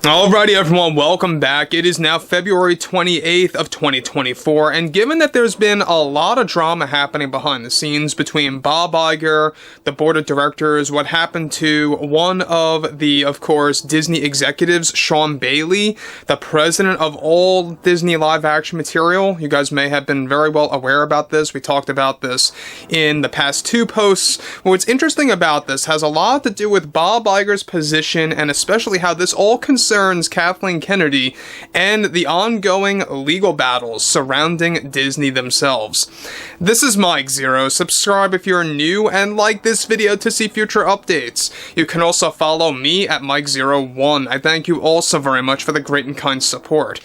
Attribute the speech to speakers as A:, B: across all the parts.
A: Alrighty everyone, welcome back. It is now February 28th of 2024, and given that there's been a lot of drama happening behind the scenes between Bob Iger, the board of directors, what happened to one of the, of course, Disney executives, Sean Bailey, the president of all Disney live-action material. You guys may have been very well aware about this. We talked about this in the past two posts. What's interesting about this has a lot to do with Bob Iger's position, and especially how this all concerns Kathleen Kennedy and the ongoing legal battles surrounding Disney themselves. This is Mike Zero. Subscribe if you're new and like this video to see future updates. You can also follow me at Mike01. I thank you all so very much for the great and kind support.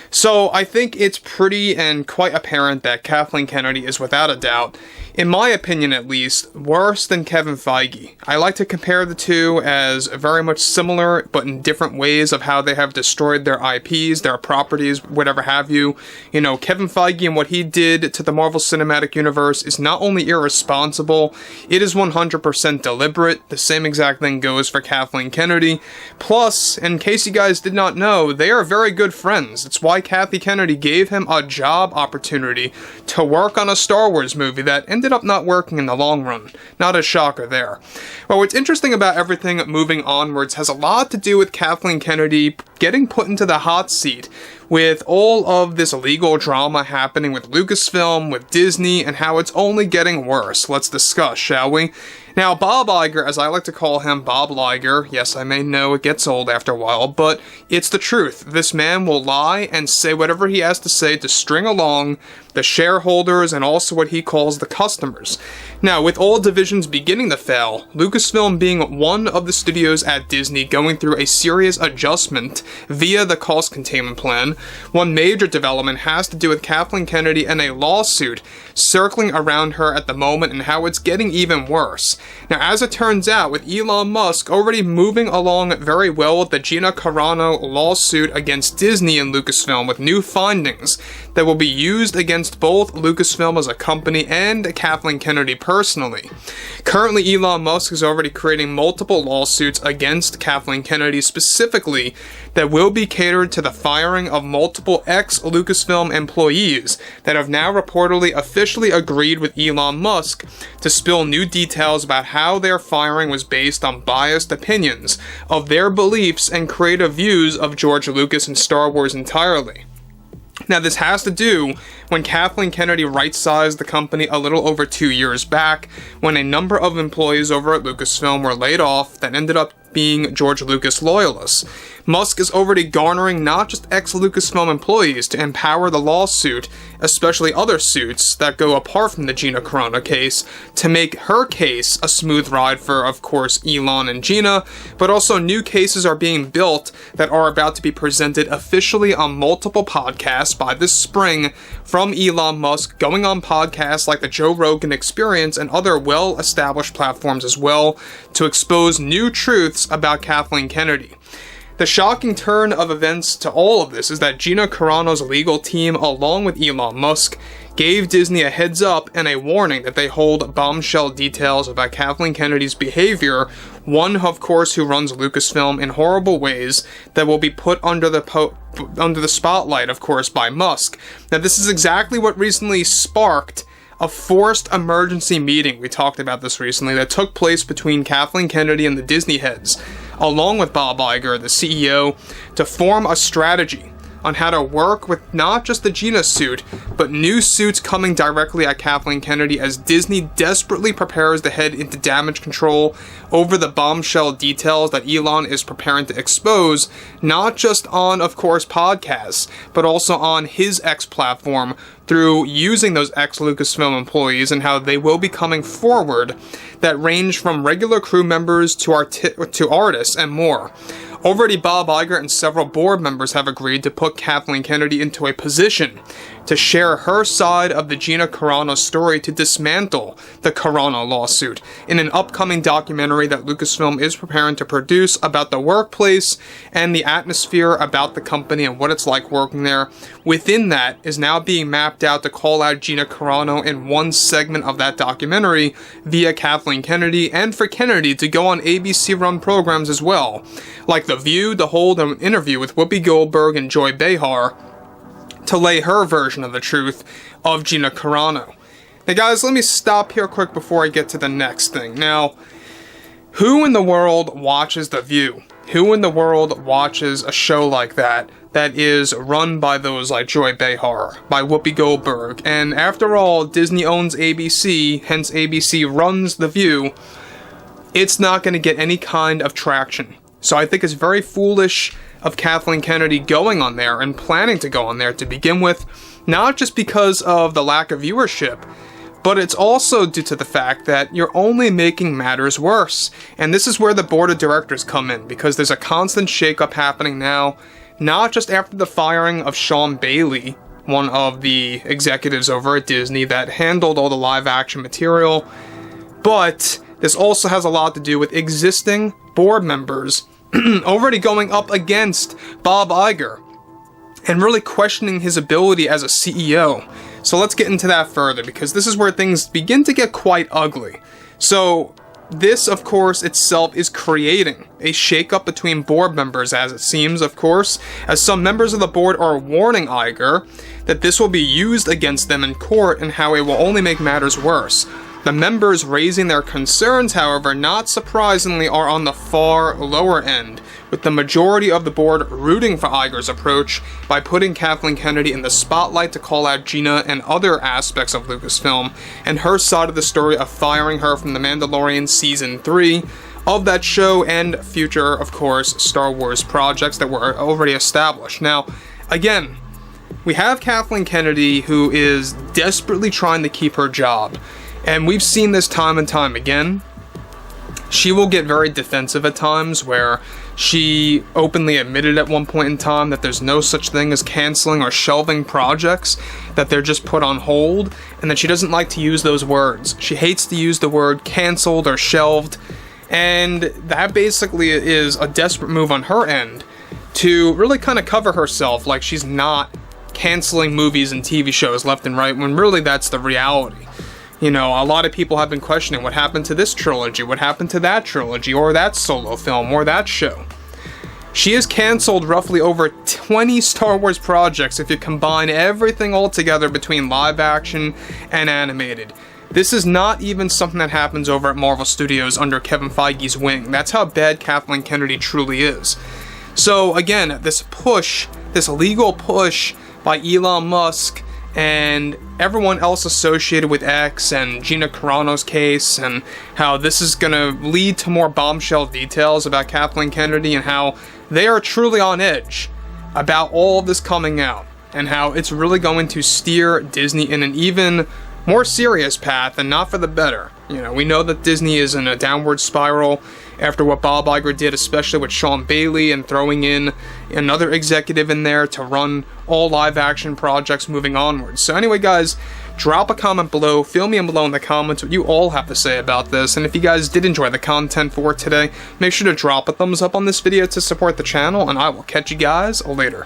A: So I think it's pretty and quite apparent that Kathleen Kennedy is without a doubt, in my opinion at least, worse than Kevin Feige. I like to compare the two as very much similar, but in different ways of how they have destroyed their IPs, their properties, whatever have you. You know, Kevin Feige and what he did to the Marvel Cinematic Universe is not only irresponsible, it is 100% deliberate. The same exact thing goes for Kathleen Kennedy. Plus, in case you guys did not know, they are very good friends. It's why Kathy Kennedy gave him a job opportunity to work on a Star Wars movie that ended up not working in the long run. Not a shocker there. Well, what's interesting about everything moving onwards has a lot to do with Kathleen Kennedy getting put into the hot seat with all of this legal drama happening with Lucasfilm, with Disney, and how it's only getting worse. Let's discuss, shall we? Now, Bob Iger, as I like to call him, Bob Liger, yes, I may know it gets old after a while, but it's the truth. This man will lie and say whatever he has to say to string along the shareholders and also what he calls the customers. Now, with all divisions beginning to fail, Lucasfilm being one of the studios at Disney going through a serious adjustment via the cost containment plan, one major development has to do with Kathleen Kennedy and a lawsuit circling around her at the moment and how it's getting even worse. Now, as it turns out, with Elon Musk already moving along very well with the Gina Carano lawsuit against Disney and Lucasfilm with new findings that will be used against both Lucasfilm as a company and Kathleen Kennedy personally. Currently, Elon Musk is already creating multiple lawsuits against Kathleen Kennedy specifically that will be catered to the firing of multiple ex-Lucasfilm employees that have now reportedly officially agreed with Elon Musk to spill new details about how their firing was based on biased opinions of their beliefs and creative views of George Lucas and Star Wars entirely. Now, this has to do when Kathleen Kennedy right-sized the company a little over 2 years back, when a number of employees over at Lucasfilm were laid off that ended up being George Lucas loyalists. Musk is already garnering not just ex-Lucasfilm employees to empower the lawsuit, especially other suits that go apart from the Gina Carano case, to make her case a smooth ride for, of course, Elon and Gina, but also new cases are being built that are about to be presented officially on multiple podcasts by this spring from Elon Musk, going on podcasts like the Joe Rogan Experience and other well-established platforms as well, to expose new truths about Kathleen Kennedy. The shocking turn of events to all of this is that Gina Carano's legal team, along with Elon Musk, gave Disney a heads up and a warning that they hold bombshell details about Kathleen Kennedy's behavior, one, of course, who runs Lucasfilm in horrible ways that will be put under the spotlight, of course, by Musk. Now, this is exactly what recently sparked a forced emergency meeting, we talked about this recently, that took place between Kathleen Kennedy and the Disney heads, along with Bob Iger, the CEO, to form a strategy on how to work with not just the Gina suit, but new suits coming directly at Kathleen Kennedy as Disney desperately prepares to head into damage control over the bombshell details that Elon is preparing to expose, not just on, of course, podcasts, but also on his X platform through using those ex-Lucasfilm employees and how they will be coming forward that range from regular crew members to artists and more. Already, Bob Iger and several board members have agreed to put Kathleen Kennedy into a position to share her side of the Gina Carano story to dismantle the Carano lawsuit in an upcoming documentary that Lucasfilm is preparing to produce about the workplace and the atmosphere about the company and what it's like working there. Within that is now being mapped out to call out Gina Carano in one segment of that documentary via Kathleen Kennedy, and for Kennedy to go on ABC-run programs as well, like The View, to hold an interview with Whoopi Goldberg and Joy Behar to lay her version of the truth of Gina Carano. Now guys, let me stop here quick before I get to the next thing. Now, who in the world watches The View? Who in the world watches a show like that is run by those like Joy Behar, by Whoopi Goldberg? And after all, Disney owns ABC, hence ABC runs The View. It's not going to get any kind of traction. So I think it's very foolish of Kathleen Kennedy going on there and planning to go on there to begin with, not just because of the lack of viewership, but it's also due to the fact that you're only making matters worse. And this is where the board of directors come in, because there's a constant shakeup happening now, not just after the firing of Sean Bailey, one of the executives over at Disney that handled all the live action material, but this also has a lot to do with existing board members already going up against Bob Iger and really questioning his ability as a CEO. So let's get into that further, because this is where things begin to get quite ugly. So this, of course, itself is creating a shakeup between board members, as it seems, of course, as some members of the board are warning Iger that this will be used against them in court and how it will only make matters worse. The members raising their concerns, however, not surprisingly, are on the far lower end, with the majority of the board rooting for Iger's approach by putting Kathleen Kennedy in the spotlight to call out Gina and other aspects of Lucasfilm and her side of the story of firing her from The Mandalorian Season 3 of that show and future, of course, Star Wars projects that were already established. Now, again, we have Kathleen Kennedy, who is desperately trying to keep her job. And we've seen this time and time again. She will get very defensive at times, where she openly admitted at one point in time that there's no such thing as canceling or shelving projects, that they're just put on hold, and that she doesn't like to use those words. She hates to use the word canceled or shelved, and that basically is a desperate move on her end to really kind of cover herself like she's not canceling movies and TV shows left and right, when really that's the reality. You know, a lot of people have been questioning what happened to this trilogy, what happened to that trilogy, or that solo film, or that show. She has canceled roughly over 20 Star Wars projects if you combine everything all together between live action and animated. This is not even something that happens over at Marvel Studios under Kevin Feige's wing. That's how bad Kathleen Kennedy truly is. So again, this push, this legal push by Elon Musk and everyone else associated with X and Gina Carano's case, and how this is going to lead to more bombshell details about Kathleen Kennedy and how they are truly on edge about all of this coming out, and how it's really going to steer Disney in an even more serious path and not for the better. You know, we know that Disney is in a downward spiral after what Bob Iger did, especially with Sean Bailey and throwing in another executive in there to run all live action projects moving onwards. So anyway, guys, drop a comment below, fill me in below in the comments what you all have to say about this, and if you guys did enjoy the content for today, make sure to drop a thumbs up on this video to support the channel, and I will catch you guys later.